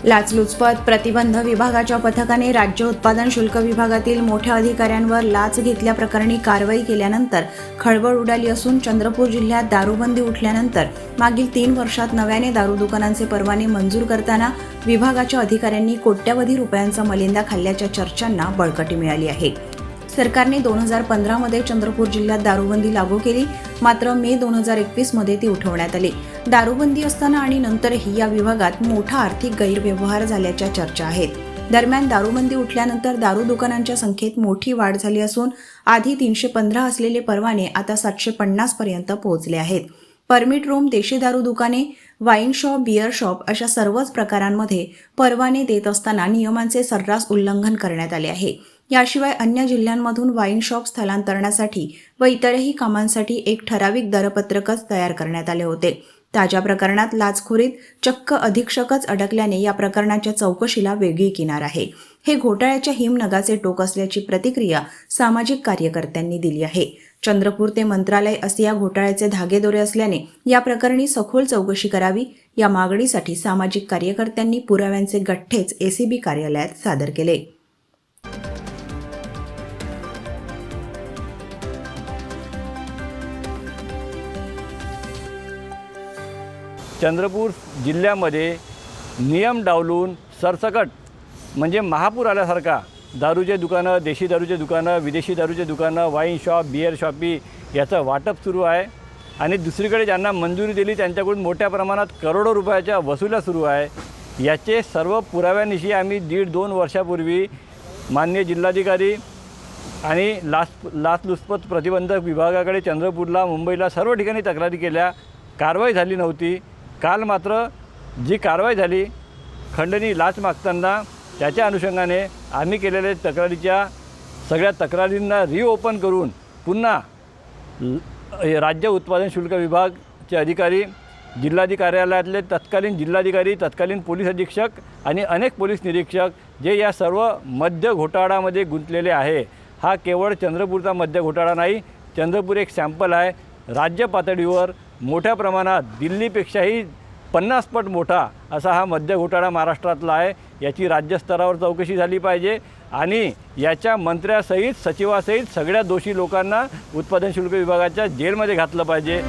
लाचलुचपत प्रतिबंध विभागाच्या पथकाने राज्य उत्पादन शुल्क विभागातील मोठ्या अधिकाऱ्यांवर लाच घेतल्याप्रकरणी कारवाई केल्यानंतर खळबळ उडाली असून चंद्रपूर जिल्ह्यात दारूबंदी उठल्यानंतर मागील 3 वर्षात नव्याने दारू दुकानांचे परवाने मंजूर करताना विभागाच्या अधिकाऱ्यांनी कोट्यवधी रुपयांचा मलिंदा खाल्ल्याच्या चर्चांना बळकटी मिळाली आहे। सरकारने 2015 मध्ये चंद्रपूर जिल्ह्यात दारूबंदी लागू केली, मात्र मे 2021 मध्ये ती उठवण्यात आली। दारूबंदी असताना आणि नंतरही या विभागात मोठा आर्थिक गैरव्यवहार झाल्याच्या चर्चा आहेत। दरम्यान दारूबंदी उठल्यानंतर दारू दुकानांच्या संख्येत मोठी वाढ झाली असून आधी 315 असलेले परवाने आता 750 पर्यंत पोहोचले आहेत। परमिट रूम, देशी दारू दुकाने, वाईन शॉप, बियर शॉप अशा सर्वच प्रकारांमध्ये परवाने देत असताना नियमांचे सर्रास उल्लंघन करण्यात आले आहे। याशिवाय अन्य जिल्ह्यांमधून वाईन शॉप स्थलांतरणासाठी व इतरही कामांसाठी एक ठराविक दरपत्रकच तयार करण्यात आले होते। ताज्या प्रकरणात लाचखोरीत चक्क अधीक्षकच अडकल्याने या प्रकरणाच्या चौकशीला वेगळी किनार आहे। हे घोटाळ्याच्या हिमनगाचे टोक असल्याची प्रतिक्रिया सामाजिक कार्यकर्त्यांनी दिली आहे। चंद्रपूर ते मंत्रालय असे या घोटाळ्याचे धागेदोरे असल्याने या प्रकरणी सखोल चौकशी करावी, या मागणीसाठी सामाजिक कार्यकर्त्यांनी पुराव्यांचे गठ्ठेच एसीबी कार्यालयात सादर केले। चंद्रपूर जिल्ह्यामध्ये नियम डावलून सरसकट म्हणजे महापूर आल्यासारखा दारूचे दुकानं, देशी दारूचे दुकानं, विदेशी दारूचे दुकानं, वाईन शॉप, बियर शॉपी याचं वाटप सुरू आहे आणि दुसरीकडे ज्यांना मंजुरी दिली त्यांच्याकडून मोठ्या प्रमाणात करोडो रुपयाच्या वसुल्या सुरू आहे। याचे सर्व पुराव्यानिशी आम्ही 1.5-2 वर्षापूर्वी माननीय जिल्हाधिकारी आणि लाचलुचपत प्रतिबंधक विभागाकडे चंद्रपूरला, मुंबईला सर्व ठिकाणी तक्रारी केल्या, कारवाई झाली नव्हती। काल मात्र जी कारवाई झाली खंडणी लाच मागताना, त्याच्या अनुषंगाने आम्ही केलेल्या तक्रारीच्या सगळ्या तक्रारींना रिओपन करून पुन्हा राज्य उत्पादन शुल्क विभागचे अधिकारी, जिल्हाधिकारी कार्यालयातले तत्कालीन जिल्हाधिकारी, तत्कालीन पोलीस अधीक्षक आणि अनेक पोलीस निरीक्षक जे या सर्व मद्य घोटाळ्यामध्ये गुंतलेले आहे। हा केवळ चंद्रपूरचा मद्य घोटाळा नाही, चंद्रपूर एक सॅम्पल आहे। राज्य पातळीवर मोठ्या प्रमाणात दिल्लीपेक्षाही 50 पट मोठा असा हा मद्य घोटाळा महाराष्ट्रातला आहे। याची राज्यस्तरावर चौकशी झाली पाहिजे आणि याच्या मंत्र्यासहित, सचिवासहित सगळ्या दोषी लोकांना उत्पादन शुल्क विभागाच्या जेलमध्ये घातलं पाहिजे।